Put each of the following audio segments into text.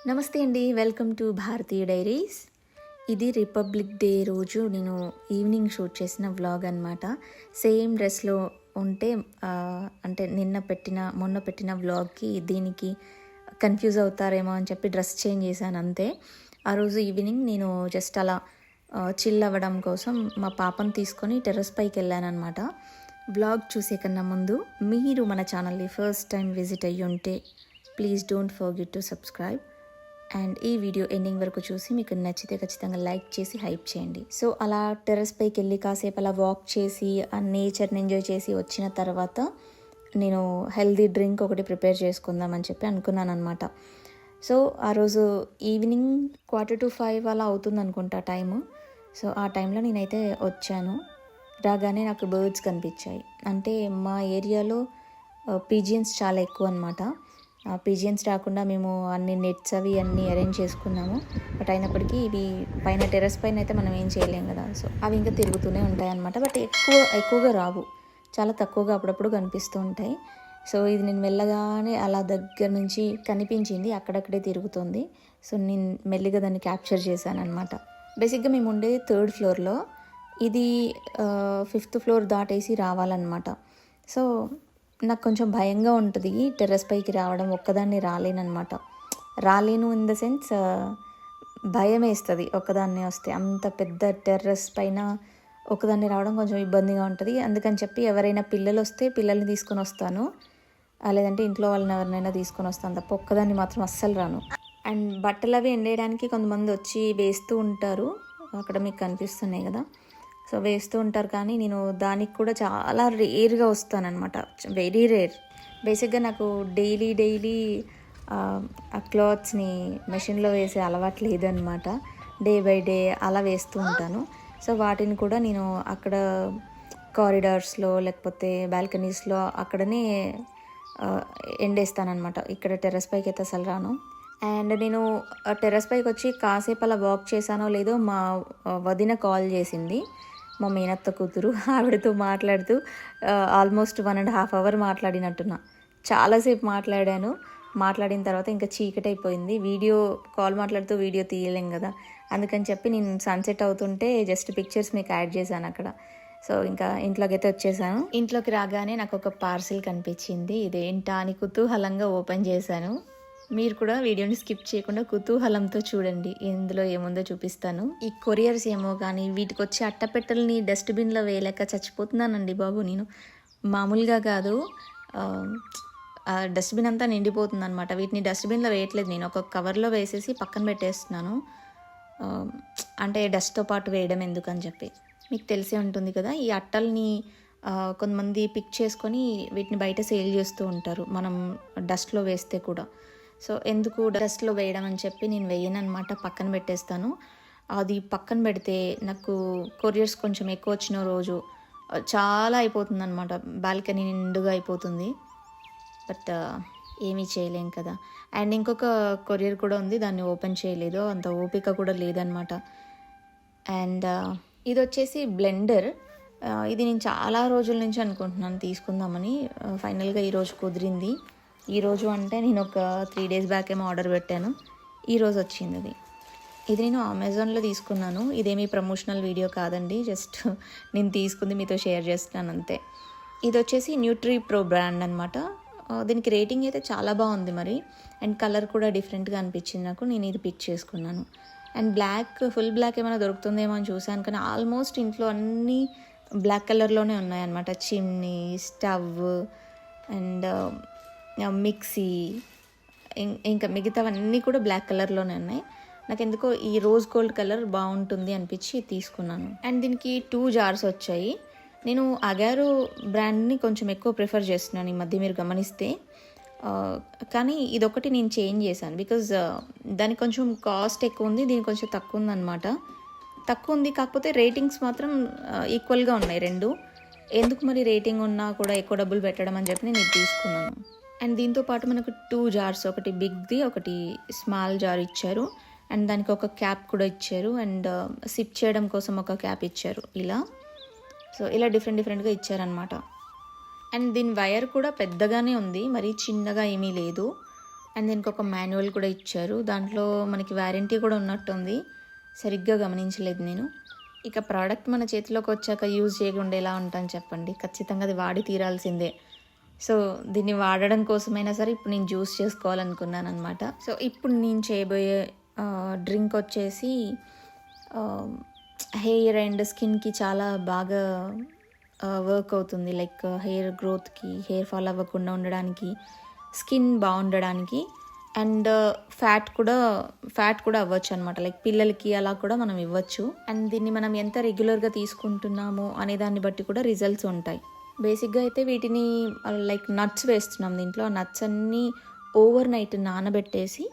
నమస్తే అండి, welcome to Bharatiya diaries. ఇది రిపబ్లిక్ డే రోజు నేను ఈవినింగ్ షూట్ చేసిన వ్లాగ్ అనమాట. సేమ్ డ్రెస్లో ఉంటే అంటే మొన్న పెట్టిన వ్లాగ్కి దీనికి కన్ఫ్యూజ్ అవుతారేమో అని చెప్పి డ్రెస్ చేంజ్ చేశాను అంతే. ఆ రోజు ఈవినింగ్ నేను జస్ట్ అలా చిల్ అవ్వడం కోసం మా పాపను తీసుకొని టెర్రస్ పైకి వెళ్ళాను అనమాట. వ్లాగ్ చూసే కన్నా ముందు మీరు మన ఛానల్ని ఫస్ట్ టైం విజిట్ అయ్యి ఉంటే please don't forget to subscribe and ఈ వీడియో ఎండింగ్ వరకు చూసి మీకు నచ్చితే ఖచ్చితంగా లైక్ చేసి హైప్ చేయండి. సో అలా టెర్రస్ పైకి వెళ్ళి కాసేపు అలా వాక్ చేసి ఆ నేచర్ని ఎంజాయ్ చేసి వచ్చిన తర్వాత నేను హెల్దీ డ్రింక్ ఒకటి ప్రిపేర్ చేసుకుందామని చెప్పి అనుకున్నాను అనమాట. సో ఆ రోజు ఈవినింగ్ 4:45 అలా అవుతుంది అనుకుంటా టైము. సో ఆ టైంలో నేనైతే వచ్చాను. రాగానే నాకు బర్డ్స్ కనిపించాయి. అంటే మా ఏరియాలో పిజియన్స్ చాలా ఎక్కువ అనమాట. పిజియన్స్ రాకుండా మేము అన్ని నెట్స్ అన్నీ అరేంజ్ చేసుకున్నాము. బట్ అయినప్పటికీ ఇవి పైన టెర్రస్ పైన అయితే మనం ఏం చేయలేం కదా. సో అవి ఇంకా తిరుగుతూనే ఉంటాయి అన్నమాట. బట్ ఎక్కువగా రావు, చాలా తక్కువగా అప్పుడప్పుడు కనిపిస్తూ ఉంటాయి. సో ఇది నేను వెళ్ళగానే అలా దగ్గర నుంచి కనిపించింది, అక్కడక్కడే తిరుగుతుంది. సో నేను మెల్లిగా దాన్ని క్యాప్చర్ చేశాను అనమాట. బేసిక్గా మేము ఉండేది 3rd ఫ్లోర్లో, ఇది 5th ఫ్లోర్ దాటేసి రావాలన్నమాట. సో నాకు కొంచెం భయంగా ఉంటుంది టెర్రస్ పైకి రావడం. ఒక్కదాన్ని రాలేను ఇన్ ద సెన్స్ భయం వేస్తుంది ఒక్కదాన్ని వస్తే. అంత పెద్ద టెర్రస్ పైన ఒకదాన్ని రావడం కొంచెం ఇబ్బందిగా ఉంటుంది. అందుకని చెప్పి ఎవరైనా పిల్లలు వస్తే పిల్లల్ని తీసుకొని వస్తాను, లేదంటే ఇంట్లో వాళ్ళని ఎవరినైనా తీసుకొని వస్తాను తప్ప ఒక్కదాన్ని మాత్రం అస్సలు రాను. అండ్ బట్టలు అవి ఎండేయడానికి కొంతమంది వచ్చి వేస్తూ ఉంటారు, అక్కడ మీకు కనిపిస్తున్నాయి కదా. సో వేస్తూ ఉంటారు, కానీ నేను దానికి కూడా చాలా రేర్గా వస్తానన్నమాట, వెరీ రేర్. బేసిక్గా నాకు డైలీ ఆ క్లాత్స్ని మెషిన్లో వేసే అలవాటు లేదనమాట. డే బై డే అలా వేస్తూ ఉంటాను. సో వాటిని కూడా నేను అక్కడ కారిడార్స్లో లేకపోతే బాల్కనీస్లో అక్కడనే ఎండేస్తానమాట. ఇక్కడ టెర్రస్ పైకి అయితే అసలు రాను. అండ్ నేను టెర్రస్ పైకి వచ్చి కాసేపు అలా వాక్ చేశానో లేదో మా వదిన కాల్ చేసింది, మా మేనత్త కూతురు. ఆవిడతో మాట్లాడుతూ ఆల్మోస్ట్ 1.5 hours మాట్లాడినట్టున్నా. చాలాసేపు మాట్లాడిన తర్వాత ఇంకా చీకటి అయిపోయింది. కాల్ మాట్లాడుతూ వీడియో తీయలేం కదా, అందుకని చెప్పి నేను సన్సెట్ అవుతుంటే జస్ట్ పిక్చర్స్ మీకు యాడ్ చేశాను అక్కడ. సో ఇంకా ఇంట్లోకి అయితే వచ్చేసాను. ఇంట్లోకి రాగానే నాకు ఒక పార్సిల్ కనిపించింది. ఇదేంటా అని కుతూహలంగా ఓపెన్ చేశాను. మీరు కూడా వీడియోని స్కిప్ చేయకుండా కుతూహలంతో చూడండి, ఇందులో ఏముందో చూపిస్తాను. ఈ కొరియర్స్ ఏమో కానీ వీటికి వచ్చి అట్టపెట్టెల్ని డస్ట్బిన్లో వేయలేక చచ్చిపోతున్నానండి బాబు. నేను మామూలుగా కాదు, డస్ట్బిన్ అంతా నిండిపోతుంది అనమాట. వీటిని డస్ట్బిన్లో వేయట్లేదు, నేను ఒక కవర్లో వేసేసి పక్కన పెట్టేస్తున్నాను. అంటే డస్ట్తో పాటు వేయడం ఎందుకని చెప్పి. మీకు తెలిసే ఉంటుంది కదా, ఈ అట్టల్ని కొంతమంది పిక్ చేసుకొని వీటిని బయట సేల్ చేస్తూ ఉంటారు మనం డస్ట్లో వేస్తే కూడా. సో ఎందుకు డస్ట్లో వేయడం అని చెప్పి నేను వేయను అనమాట, పక్కన పెట్టేస్తాను. అది పక్కన పెడితే నాకు కొరియర్స్ కొంచెం ఎక్కువ వచ్చిన రోజు చాలా అయిపోతుంది అనమాట, బాల్కనీ నిండుగా అయిపోతుంది. బట్ ఏమీ చేయలేం కదా. అండ్ ఇంకొక కొరియర్ కూడా ఉంది, దాన్ని ఓపెన్ చేయలేదు, అంత ఓపిక కూడా లేదనమాట. అండ్ ఇది వచ్చేసి బ్లెండర్. ఇది నేను చాలా రోజుల నుంచి అనుకుంటున్నాను తీసుకుందామని. ఫైనల్గా ఈరోజు కుదిరింది. ఈరోజు అంటే నేను ఒక 3 days బ్యాక్ ఏమో ఆర్డర్ పెట్టాను, ఈరోజు వచ్చింది. ఇది నేను అమెజాన్లో తీసుకున్నాను. ఇదేమీ ప్రమోషనల్ వీడియో కాదండి, జస్ట్ నేను తీసుకుంది మీతో షేర్ చేస్తున్నాను అంతే. ఇది వచ్చేసి న్యూట్రీ ప్రో బ్రాండ్ అనమాట. దీనికి రేటింగ్ అయితే చాలా బాగుంది మరి. అండ్ కలర్ కూడా డిఫరెంట్గా అనిపించింది నాకు, నేను ఇది పిక్ చేసుకున్నాను. అండ్ ఫుల్ బ్లాక్ ఏమైనా దొరుకుతుందేమో అని చూసాను, కానీ ఆల్మోస్ట్ ఇంట్లో అన్నీ బ్లాక్ కలర్లోనే ఉన్నాయన్నమాట. చిమ్నీ, స్టవ్ అండ్ మిక్సీ, ఇంకా మిగతావన్నీ కూడా బ్లాక్ కలర్లోనే ఉన్నాయి. నాకు ఎందుకో ఈ రోజ్ గోల్డ్ కలర్ బాగుంటుంది అనిపించి తీసుకున్నాను. అండ్ దీనికి 2 jars వచ్చాయి. నేను అగారో బ్రాండ్ని కొంచెం ఎక్కువ ప్రిఫర్ చేస్తున్నాను ఈ మధ్య, మీరు గమనిస్తే. కానీ ఇదొకటి నేను చేంజ్ చేశాను, బికాజ్ దానికి కొంచెం కాస్ట్ ఎక్కువ ఉంది, దీనికి కొంచెం తక్కువ ఉందన్నమాట. తక్కువ ఉంది, కాకపోతే రేటింగ్స్ మాత్రం ఈక్వల్గా ఉన్నాయి రెండు. ఎందుకు మరి రేటింగ్ ఉన్నా కూడా ఎక్కువ డబ్బులు పెట్టడం అని చెప్పి నేను ఇది తీసుకున్నాను. అండ్ దీంతో పాటు మనకు 2 jars, ఒకటి బిగ్ది ఒకటి స్మాల్ జార్ ఇచ్చారు. అండ్ దానికి ఒక క్యాప్ కూడా ఇచ్చారు. అండ్ సిప్ చేయడం కోసం ఒక క్యాప్ ఇచ్చారు ఇలా. సో ఇలా డిఫరెంట్గా ఇచ్చారనమాట. అండ్ దీని వైర్ కూడా పెద్దగానే ఉంది, మరి చిన్నగా ఏమీ లేదు. అండ్ దీనికి ఒక మాన్యువల్ కూడా ఇచ్చారు. దాంట్లో మనకి వారంటీ కూడా ఉన్నట్టుంది, సరిగ్గా గమనించలేదు నేను. ఇక ప్రోడక్ట్ మన చేతిలోకి వచ్చాక యూజ్ చేయకుండా ఎలా ఉంటాను చెప్పండి, ఖచ్చితంగా అది వాడి తీరాల్సిందే. సో దీన్ని వాడడం కోసమైనా సరే ఇప్పుడు నేను జ్యూస్ చేసుకోవాలనుకున్నాను అనమాట. సో ఇప్పుడు నేను చేయబోయే డ్రింక్ వచ్చేసి హెయిర్ అండ్ స్కిన్కి చాలా బాగా వర్క్ అవుతుంది. లైక్ హెయిర్ గ్రోత్కి, హెయిర్ ఫాల్ అవ్వకుండా ఉండడానికి, స్కిన్ బాగుండడానికి, అండ్ ఫ్యాట్ కూడా అవ్వచ్చు అనమాట. లైక్ పిల్లలకి అలా కూడా మనం ఇవ్వచ్చు. అండ్ దీన్ని మనం ఎంత రెగ్యులర్గా తీసుకుంటున్నామో అనే దాన్ని బట్టి కూడా రిజల్ట్స్ ఉంటాయి. బేసిక్గా అయితే వీటిని లైక్ నట్స్ వేస్తున్నాం దీంట్లో. నట్స్ అన్నీ ఓవర్ నైట్ నానబెట్టేసి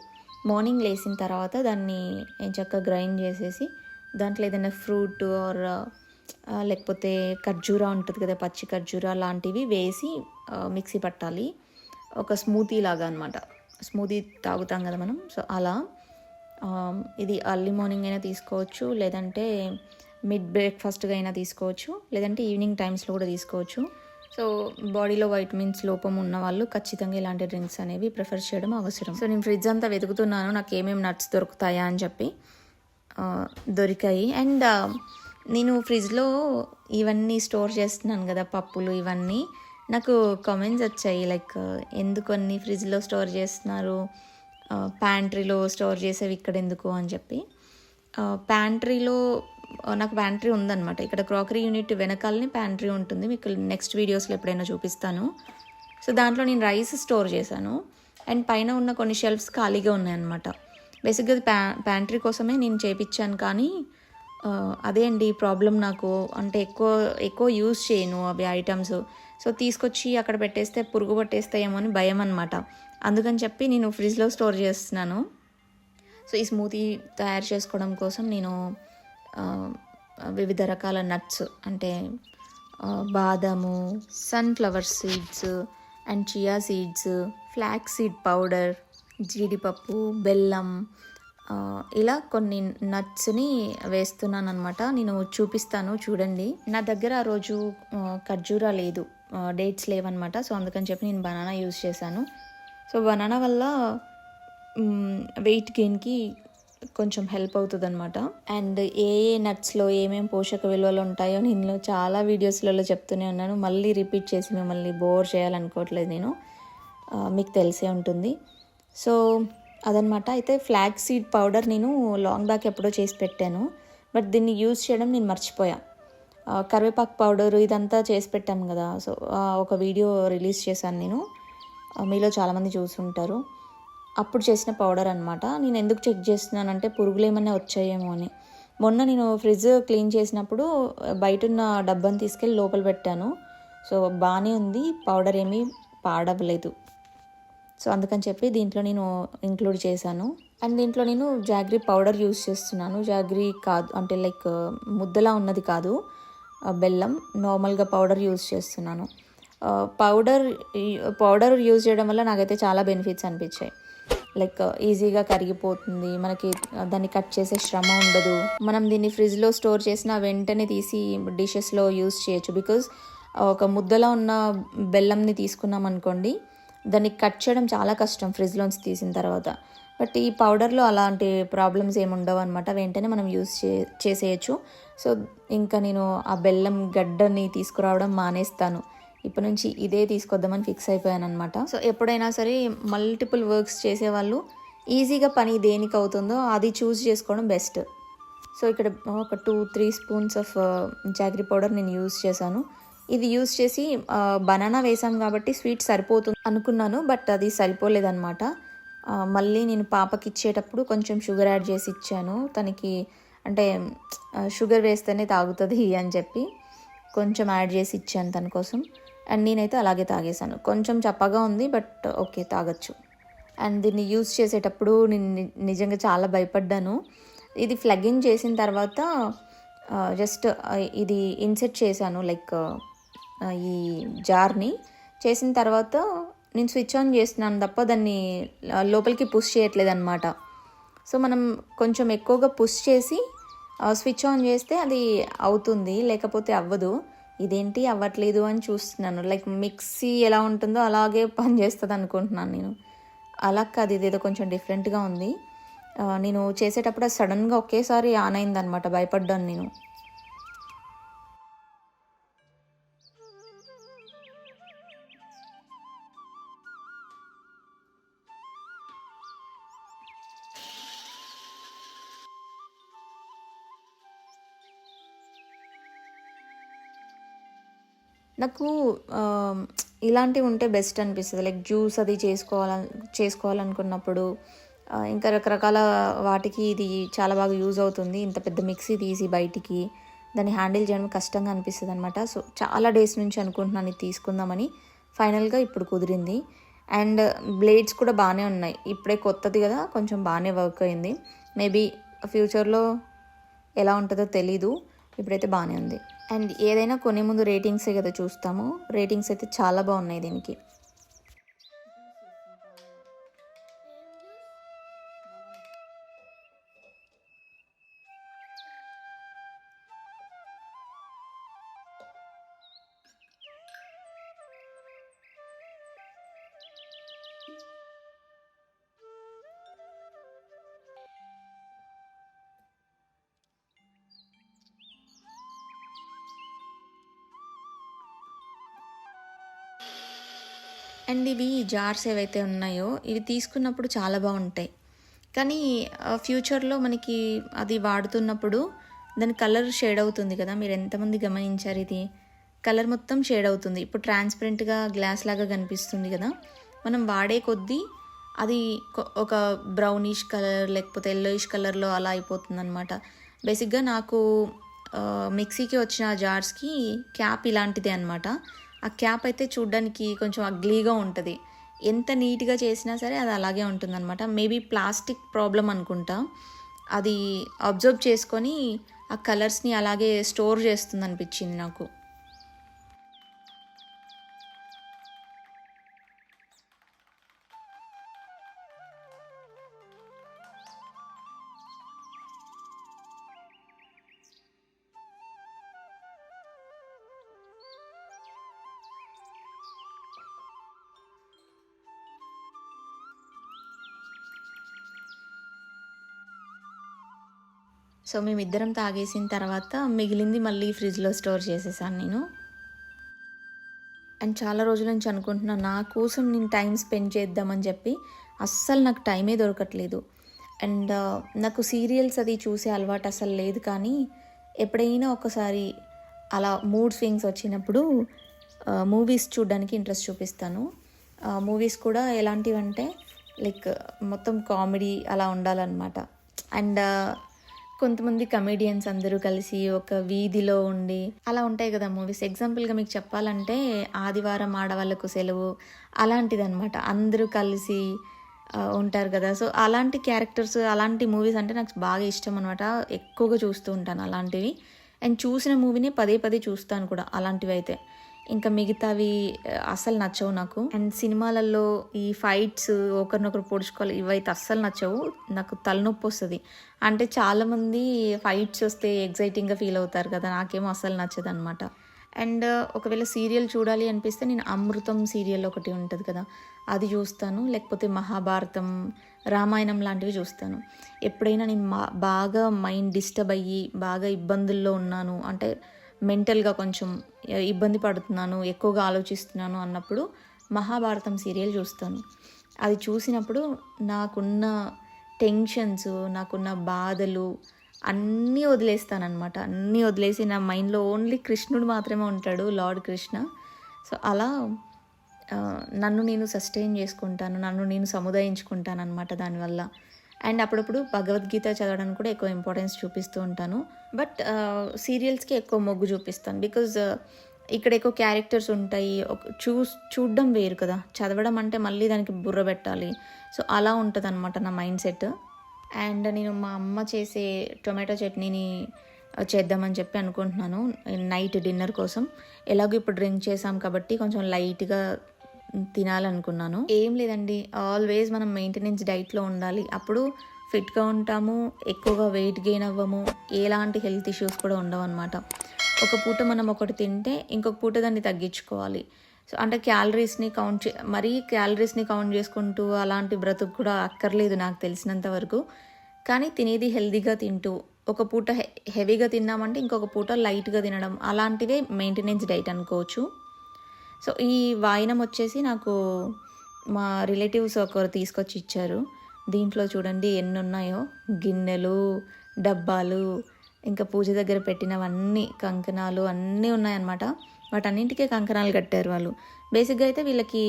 మార్నింగ్ లేచిన తర్వాత దాన్ని చక్కగా గ్రైండ్ చేసేసి దాంట్లో ఏదైనా ఫ్రూట్ ఆర్ లేకపోతే ఖర్జూరా ఉంటుంది కదా, పచ్చి ఖర్జూరా లాంటివి వేసి మిక్సీ పట్టాలి. ఒక స్మూతీ లాగా అనమాట. స్మూతీ తాగుతాం కదా మనం, సో అలా. ఇది అర్లీ మార్నింగ్ అయినా తీసుకోవచ్చు, లేదంటే మిడ్ బ్రేక్ఫాస్ట్గా అయినా తీసుకోవచ్చు, లేదంటే ఈవినింగ్ టైమ్స్లో కూడా తీసుకోవచ్చు. సో బాడీలో వైటమిన్స్ లోపం ఉన్న వాళ్ళు ఖచ్చితంగా ఇలాంటి డ్రింక్స్ అనేవి ప్రిఫర్ చేయడం అవసరం. సో నేను ఫ్రిడ్జ్ అంతా వెతుకుతున్నాను నాకు ఏమేమి నట్స్ దొరుకుతాయా అని చెప్పి. దొరికాయి. అండ్ నేను ఫ్రిడ్జ్లో ఇవన్నీ స్టోర్ చేస్తున్నాను కదా, పప్పులు ఇవన్నీ. నాకు కామెంట్స్ వచ్చాయి లైక్ ఎందుకు అన్ని ఫ్రిడ్జ్లో స్టోర్ చేస్తున్నారు, ప్యాంట్రీలో స్టోర్ చేసేవి ఇక్కడ ఎందుకు అని చెప్పి. ప్యాంట్రీలో నాకు ప్యాంట్రీ ఉందన్నమాట. ఇక్కడ క్రాకరీ యూనిట్ వెనకాలని ప్యాంట్రీ ఉంటుంది, మీకు నెక్స్ట్ వీడియోస్లో ఎప్పుడైనా చూపిస్తాను. సో దాంట్లో నేను రైస్ స్టోర్ చేశాను అండ్ పైన ఉన్న కొన్ని షెల్ఫ్స్ ఖాళీగా ఉన్నాయన్నమాట. బేసిక్గా అది ప్యాంట్రీ కోసమే నేను చేయించాను, కానీ అదే అండి ప్రాబ్లం నాకు. అంటే ఎక్కువ యూజ్ చేయను అవి ఐటమ్స్. సో తీసుకొచ్చి అక్కడ పెట్టేస్తే పురుగు పట్టేస్తాయేమో అని భయం అనమాట. అందుకని చెప్పి నేను ఫ్రిడ్జ్లో స్టోర్ చేస్తున్నాను. సో ఈ స్మూతీ తయారు చేసుకోవడం కోసం నేను వివిధ రకాల నట్స్ అంటే బాదాము, sunflower seeds and chia seeds, flax seed powder, జీడిపప్పు, బెల్లం, ఇలా కొన్ని నట్స్ని వేస్తున్నాను అనమాట. నేను చూపిస్తాను చూడండి. నా దగ్గర ఆ రోజు ఖర్జూరా లేదు, డేట్స్ లేవన్నమాట. సో అందుకని చెప్పి నేను బనానా యూజ్ చేశాను. సో బనానా వల్ల వెయిట్ గెయిన్కి కొంచెం హెల్ప్ అవుతుంది అనమాట. అండ్ ఏ నట్స్లో ఏమేమి పోషక విలువలు ఉంటాయో నేను చాలా వీడియోస్లలో చెప్తూనే ఉన్నాను. మళ్ళీ రిపీట్ చేసి మిమ్మల్ని బోర్ చేయాలనుకోవట్లేదు నేను, మీకు తెలిసే ఉంటుంది. సో అదనమాట. అయితే ఫ్లాక్స్ సీడ్ పౌడర్ నేను లాంగ్ బ్యాక్ ఎప్పుడో చేసి పెట్టాను, బట్ దీన్ని యూజ్ చేయడం నేను మర్చిపోయా. కరివేపాకు పౌడరు ఇదంతా చేసి పెట్టాము కదా, సో ఒక వీడియో రిలీజ్ చేశాను నేను, మీలో చాలామంది చూసుంటారు. అప్పుడు చేసిన పౌడర్ అనమాట. నేను ఎందుకు చెక్ చేస్తున్నానంటే పురుగులు ఏమైనా వచ్చాయేమో అని. మొన్న నేను ఫ్రిడ్జ్ క్లీన్ చేసినప్పుడు బయట ఉన్న డబ్బాని తీసుకెళ్ళి లోపల పెట్టాను. సో బాగానే ఉంది, పౌడర్ ఏమీ పాడవలేదు. సో అందుకని చెప్పి దీంట్లో నేను ఇంక్లూడ్ చేశాను. అండ్ దీంట్లో నేను జాగ్రీ పౌడర్ యూజ్ చేస్తున్నాను. జాగ్రీ కాదు, అంటే లైక్ ముద్దలా ఉన్నది కాదు, బెల్లం నార్మల్గా పౌడర్ యూజ్ చేస్తున్నాను. పౌడర్ యూజ్ చేయడం వల్ల నాకైతే చాలా బెనిఫిట్స్ అనిపించాయి. లైక్ ఈజీగా కరిగిపోతుంది, మనకి దాన్ని కట్ చేసే శ్రమ ఉండదు. మనం దీన్ని ఫ్రిడ్జ్లో స్టోర్ చేసిన వెంటనే తీసి డిషెస్లో యూజ్ చేయొచ్చు. బికాజ్ ఒక ముద్దలా ఉన్న బెల్లంని తీసుకున్నాం అనుకోండి, దాన్ని కట్ చేయడం చాలా కష్టం ఫ్రిడ్జ్లోంచి తీసిన తర్వాత. బట్ ఈ పౌడర్లో అలాంటి ప్రాబ్లమ్స్ ఏమి ఉండవు అనమాట, వెంటనే మనం యూజ్ చేసేయచ్చు. సో ఇంకా నేను ఆ బెల్లం గడ్డని తీసుకురావడం మానేస్తాను. ఇప్పటి నుంచి ఇదే తీసుకొద్దామని ఫిక్స్ అయిపోయాను అనమాట. సో ఎప్పుడైనా సరే మల్టిపుల్ వర్క్స్ చేసేవాళ్ళు ఈజీగా పని దేనికి అవుతుందో అది చూస్ చేసుకోవడం బెస్ట్. సో ఇక్కడ ఒక 2-3 స్పూన్స్ ఆఫ్ జాగ్రీ పౌడర్ నేను యూజ్ చేశాను. ఇది యూజ్ చేసి బనానా వేసాం కాబట్టి స్వీట్ సరిపోతుంది అనుకున్నాను, బట్ అది సరిపోలేదన్నమాట. మళ్ళీ నేను పాపకి ఇచ్చేటప్పుడు కొంచెం షుగర్ యాడ్ చేసి ఇచ్చాను తనకి, అంటే షుగర్ వేస్తేనే తాగుతుంది అని చెప్పి కొంచెం యాడ్ చేసి ఇచ్చాను తన కోసం. అండ్ నేనైతే అలాగే తాగేశాను. కొంచెం చప్పగా ఉంది, బట్ ఓకే తాగొచ్చు. అండ్ దీన్ని యూజ్ చేసేటప్పుడు నేను నిజంగా చాలా భయపడ్డాను. ఇది ఫ్లగ్గింగ్ చేసిన తర్వాత జస్ట్ ఇది ఇన్సెట్ చేశాను, లైక్ ఈ జార్ని చేసిన తర్వాత నేను స్విచ్ ఆన్ చేస్తున్నాను తప్ప దాన్ని లోపలికి పుష్ చేయట్లేదు అనమాట. సో మనం కొంచెం ఎక్కువగా పుష్ చేసి స్విచ్ ఆన్ చేస్తే అది అవుతుంది, లేకపోతే అవ్వదు. ఇదేంటి అవ్వట్లేదు అని చూస్తున్నాను. లైక్ మిక్సీ ఎలా ఉంటుందో అలాగే పనిచేస్తుంది అనుకుంటున్నాను నేను. అలా కాదు, ఇదేదో కొంచెం డిఫరెంట్గా ఉంది. నేను చేసేటప్పుడు అది సడన్గా ఒకేసారి ఆన్ అయిందనమాట, భయపడ్డాను నేను. నాకు ఇలాంటివి ఉంటే బెస్ట్ అనిపిస్తుంది. లైక్ జ్యూస్ అది చేసుకోవాలనుకున్నప్పుడు ఇంకా రకరకాల వాటికి ఇది చాలా బాగా యూజ్ అవుతుంది. ఇంత పెద్ద మిక్సీ తీసి బయటికి దాన్ని హ్యాండిల్ చేయడం కష్టంగా అనిపిస్తుంది అనమాట. సో చాలా డేస్ నుంచి అనుకుంటున్నాను ఇది తీసుకుందామని, ఫైనల్గా ఇప్పుడు కుదిరింది. అండ్ బ్లేడ్స్ కూడా బాగానే ఉన్నాయి, ఇప్పుడే కొత్తది కదా, కొంచెం బాగానే వర్క్ అయింది. మేబీ ఫ్యూచర్లో ఎలా ఉంటుందో తెలీదు, ఇప్పుడైతే బాగానే ఉంది. అండ్ ఏదైనా కొనే ముందు రేటింగ్సే కదా చూస్తాము, రేటింగ్స్ అయితే చాలా బాగున్నాయి దీనికి. అండ్ ఇవి జార్స్ ఏవైతే ఉన్నాయో ఇవి తీసుకున్నప్పుడు చాలా బాగుంటాయి, కానీ ఫ్యూచర్లో మనకి అది వాడుతున్నప్పుడు దాని కలర్ షేడ్ అవుతుంది కదా. మీరు ఎంతమంది గమనించారు, ఇది కలర్ మొత్తం షేడ్ అవుతుంది. ఇప్పుడు ట్రాన్స్పరెంట్గా గ్లాస్ లాగా కనిపిస్తుంది కదా, మనం వాడే కొద్దీ అది ఒక బ్రౌనిష్ కలర్ లేకపోతే ఎల్లోయిష్ కలర్లో అలా అయిపోతుంది అనమాట. బేసిక్గా నాకు మిక్సీకి వచ్చిన జార్స్కి క్యాప్ ఇలాంటిదే అనమాట. ఆ క్యాప్ అయితే చూడ్డానికి కొంచెం అగ్లీగా ఉంటుంది, ఎంత నీట్గా చేసినా సరే అది అలాగే ఉంటుందన్నమాట. మేబీ ప్లాస్టిక్ ప్రాబ్లం అనుకుంటా, అది అబ్జర్వ్ చేసుకొని ఆ కలర్స్ని అలాగే స్టోర్ చేస్తుంది అనిపించింది నాకు. సో మేమిద్దరం తాగేసిన తర్వాత మిగిలింది మళ్ళీ ఫ్రిడ్జ్లో స్టోర్ చేసేసాను నేను. అండ్ చాలా రోజుల నుంచి అనుకుంటున్నాను నా కోసం నేను టైం స్పెండ్ చేద్దామని చెప్పి, అస్సలు నాకు టైమే దొరకట్లేదు. అండ్ నాకు సీరియల్స్ అది చూసే అలవాటు అసలు లేదు, కానీ ఎప్పుడైనా ఒకసారి అలా మూడ్ స్వింగ్స్ వచ్చినప్పుడు మూవీస్ చూడడానికి ఇంట్రెస్ట్ చూపిస్తాను. మూవీస్ కూడా ఎలాంటివంటే లైక్ మొత్తం కామెడీ అలా ఉండాలన్నమాట. అండ్ కొంతమంది కమెడియన్స్ అందరూ కలిసి ఒక వీధిలో ఉండి అలా ఉంటాయి కదా మూవీస్. ఎగ్జాంపుల్గా మీకు చెప్పాలంటే ఆదివారం ఆడవాళ్ళకు సెలవు అలాంటిది అనమాట. అందరూ కలిసి ఉంటారు కదా. సో అలాంటి క్యారెక్టర్స్, అలాంటి మూవీస్ అంటే నాకు బాగా ఇష్టం అనమాట. ఎక్కువగా చూస్తూ ఉంటాను అలాంటివి. అండ్ చూసిన మూవీని పదే పదే చూస్తాను కూడా అలాంటివి అయితే. ఇంకా మిగతావి అస్సలు నచ్చవు నాకు. అండ్ సినిమాలలో ఈ ఫైట్స్ ఒకరినొకరు పొడుచుకోవాలి ఇవైతే అస్సలు నచ్చవు, నాకు తలనొప్పి వస్తుంది. అంటే చాలామంది ఫైట్స్ వస్తే ఎగ్జైటింగ్గా ఫీల్ అవుతారు కదా, నాకేమో అస్సలు నచ్చదు అనమాట. అండ్ ఒకవేళ సీరియల్ చూడాలి అనిపిస్తే నేను అమృతం సీరియల్ ఒకటి ఉంటుంది కదా, అది చూస్తాను. లేకపోతే మహాభారతం, రామాయణం లాంటివి చూస్తాను. ఎప్పుడైనా నేను బాగా మైండ్ డిస్టర్బ్ అయ్యి బాగా ఇబ్బందుల్లో ఉన్నాను అంటే, మెంటల్గా కొంచెం ఇబ్బంది పడుతున్నాను, ఎక్కువగా ఆలోచిస్తున్నాను అన్నప్పుడు మహాభారతం సీరియల్ చూస్తాను. అది చూసినప్పుడు నాకున్న టెన్షన్స్, నాకున్న బాధలు అన్నీ వదిలేస్తానమాట. అన్నీ వదిలేసి నా మైండ్లో ఓన్లీ కృష్ణుడు మాత్రమే ఉంటాడు, లార్డ్ కృష్ణ. సో అలా నన్ను నేను సస్టైన్ చేసుకుంటాను, నన్ను నేను సముదాయించుకుంటాను అనమాట దానివల్ల. అండ్ అప్పుడప్పుడు భగవద్గీత చదవడానికి కూడా ఎక్కువ ఇంపార్టెన్స్ చూపిస్తూ ఉంటాను. బట్ సీరియల్స్కి ఎక్కువ మొగ్గు చూపిస్తాను, బికాజ్ ఇక్కడ ఎక్కువ క్యారెక్టర్స్ ఉంటాయి. చూడడం వేరు కదా, చదవడం అంటే మళ్ళీ దానికి బుర్ర పెట్టాలి. సో అలా ఉంటుంది అనమాట నా మైండ్ సెట్. అండ్ నేను మా అమ్మ చేసే టొమాటో చట్నీని చేద్దామని చెప్పి అనుకుంటున్నాను నైట్ డిన్నర్ కోసం. ఎలాగో ఇప్పుడు డ్రింక్ చేసాం కాబట్టి కొంచెం లైట్గా తినాలనుకున్నాను. ఏం లేదండి, ఆల్వేస్ మనం మెయింటెనెన్స్ డైట్లో ఉండాలి, అప్పుడు ఫిట్గా ఉంటాము, ఎక్కువగా వెయిట్ గెయిన్ అవ్వము, ఎలాంటి హెల్త్ ఇష్యూస్ కూడా ఉండవు అనమాట. ఒక పూట మనం ఒకటి తింటే ఇంకొక పూట దాన్ని తగ్గించుకోవాలి. సో అంటే మరీ క్యాలరీస్ని కౌంట్ చేసుకుంటూ అలాంటి బ్రతుకు కూడా అక్కర్లేదు నాకు తెలిసినంత వరకు. కానీ తినేది హెల్తీగా తింటూ ఒక పూట హెవీగా తిన్నామంటే ఇంకొక పూట లైట్గా తినడం, అలాంటివే మెయింటెనెన్స్ డైట్ అనుకోవచ్చు. సో ఈ వాయినం వచ్చేసి నాకు మా రిలేటివ్స్ ఒకరు తీసుకొచ్చి ఇచ్చారు. దీంట్లో చూడండి ఎన్ని ఉన్నాయో, గిన్నెలు, డబ్బాలు, ఇంకా పూజ దగ్గర పెట్టినవన్నీ, కంకణాలు అన్నీ ఉన్నాయన్నమాట. వాటన్నింటికే కంకణాలు కట్టారు వాళ్ళు. బేసిక్గా అయితే వీళ్ళకి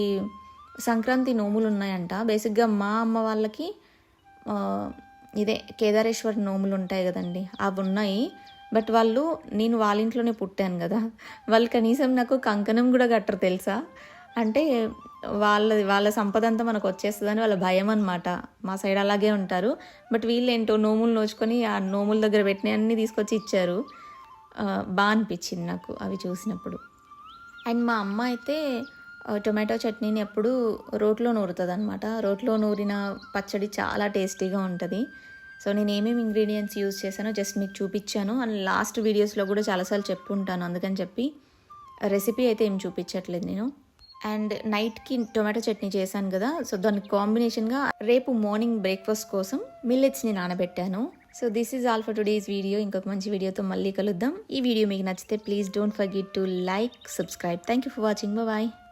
సంక్రాంతి నోములు ఉన్నాయంట. బేసిక్గా మా అమ్మ వాళ్ళకి ఇదే కేదారేశ్వర నోములు ఉంటాయి కదండి, అవి ఉన్నాయి. బట్ నేను వాళ్ళ ఇంట్లోనే పుట్టాను కదా, వాళ్ళు కనీసం నాకు కంకణం కూడా కట్టరు తెలుసా. అంటే వాళ్ళ సంపద అంతా మనకు వచ్చేస్తుందని వాళ్ళ భయం అనమాట. మా సైడ్ అలాగే ఉంటారు. బట్ వీళ్ళు ఏంటో నోములు నోచుకొని ఆ నోముల దగ్గర పెట్టినవన్నీ తీసుకొచ్చి ఇచ్చారు. బాగా అనిపించింది నాకు అవి చూసినప్పుడు. అండ్ మా అమ్మ అయితే టొమాటో చట్నీని ఎప్పుడు రోట్లో నూరుతుంది అనమాట. రోట్లో నూరిన పచ్చడి చాలా టేస్టీగా ఉంటుంది. సో నేను ఏమేమి ఇంగ్రీడియంట్స్ యూజ్ చేశానో జస్ట్ మీకు చూపించాను. అండ్ లాస్ట్ వీడియోస్లో కూడా చాలాసార్లు చెప్పుంటాను, అందుకని చెప్పి రెసిపీ అయితే ఏం చూపించట్లేదు నేను. అండ్ నైట్కి టొమాటో చట్నీ చేశాను కదా, సో దానికి కాంబినేషన్గా రేపు మార్నింగ్ బ్రేక్ఫాస్ట్ కోసం మిల్లెట్స్ని నానబెట్టాను. So this is all for today's video. ఇంకొక మంచి వీడియోతో మళ్ళీ కలుద్దాం. ఈ వీడియో మీకు నచ్చితే please don't forget to like, subscribe. Thank you for watching. Bye.